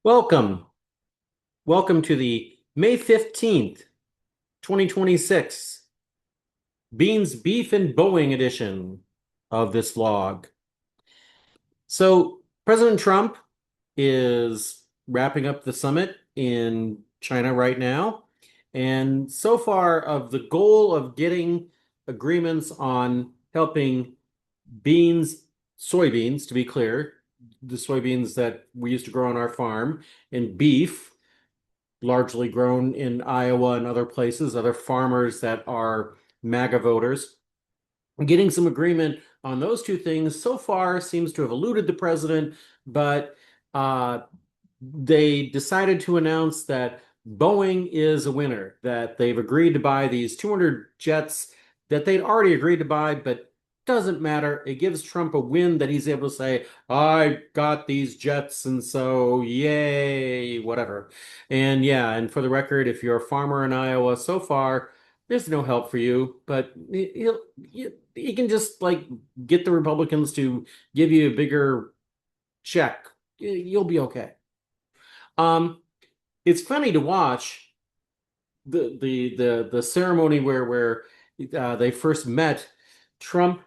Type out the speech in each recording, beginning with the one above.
Welcome. Welcome to the May 15th, 2026 Beans, Beef, and Boeing edition of this vlog. So, President Trump is wrapping up the summit in China right now. And so far, of the goal of getting agreements on helping beans, soybeans, to be clear, the soybeans that we used to grow on our farm, and beef largely grown in Iowa and other places, other farmers that are MAGA voters. Getting some agreement on those two things so far seems to have eluded the president, but uh, they decided to announce that Boeing is a winner, that they've agreed to buy these 200 jets that they'd already agreed to buy, but doesn't matter. It gives Trump a win that he's able to say, I got these jets, and so yay, whatever. And yeah, and for the record, if you're a farmer in Iowa so far, there's no help for you, but he can just like get the Republicans to give you a bigger check. You'll be okay. Um, it's funny to watch the ceremony where they first met. Trump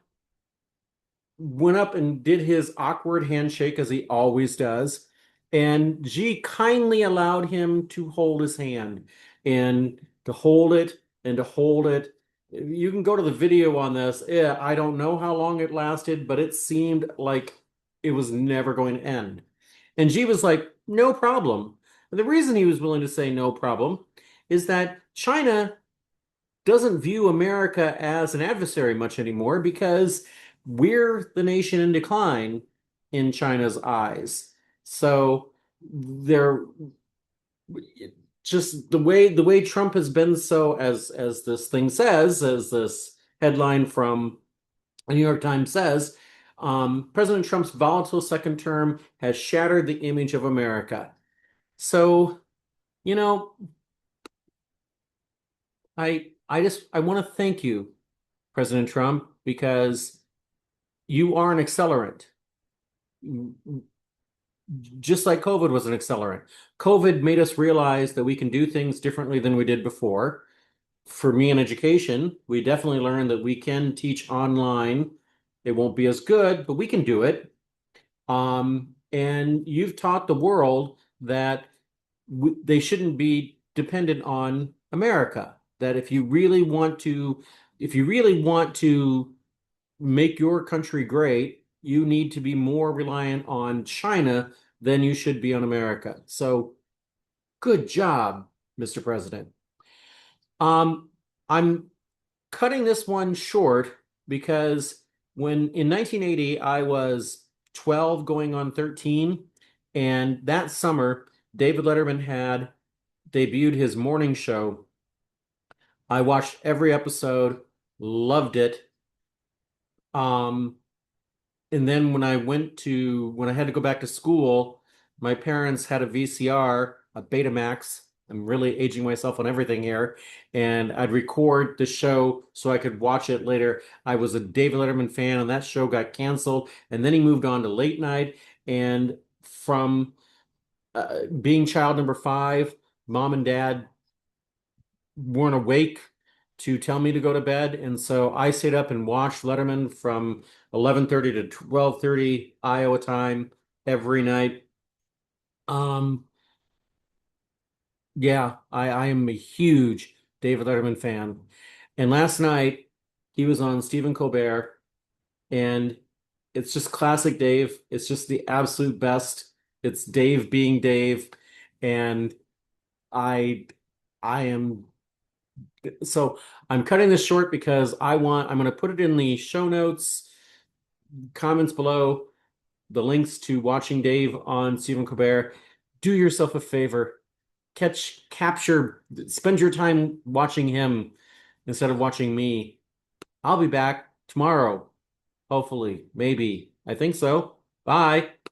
went up and did his awkward handshake as he always does, and Xi kindly allowed him to hold his hand and to hold it and to hold it. You can go to the video on this. Yeah, I don't know how long it lasted, but it seemed like it was never going to end. And Xi was like, no problem. And the reason he was willing to say no problem is that China doesn't view America as an adversary much anymore because we're the nation in decline in China's eyes. So they're just the way Trump has been so as this thing says, as this headline from the New York Times says, President Trump's volatile second term has shattered the image of America. So, you know, I want to thank you, President Trump, because you are an accelerant. Just like COVID was an accelerant. COVID made us realize that we can do things differently than we did before. For me in education, we definitely learned that we can teach online. It won't be as good, but we can do it. And you've taught the world that they shouldn't be dependent on America. That if you really want to make your country great, you need to be more reliant on China than you should be on America. So good job, Mr. President. Um, I'm cutting this one short because when in 1980 I was 12 going on 13, and that summer David Letterman had debuted his morning show. I watched every episode, loved it. Um, and then when I had to go back to school, my parents had a VCR, a Betamax. I'm really aging myself on everything here. And I'd record the show so I could watch it later. I was a David Letterman fan, and that show got canceled. And then he moved on to late night. And from being child number five, mom and dad weren't awake to tell me to go to bed, and so I stayed up and watched Letterman from 11:30 to 12:30 Iowa time every night. Um, yeah, I am a huge David Letterman fan. And last night he was on Stephen Colbert, and it's just classic Dave. It's just the absolute best. It's Dave being Dave, and I I am so I'm cutting this short because I'm going to put it in the show notes, comments below, the links to watching Dave on Stephen Colbert. Do yourself a favor, spend your time watching him instead of watching me. I'll be back tomorrow, hopefully, maybe. I think so. Bye.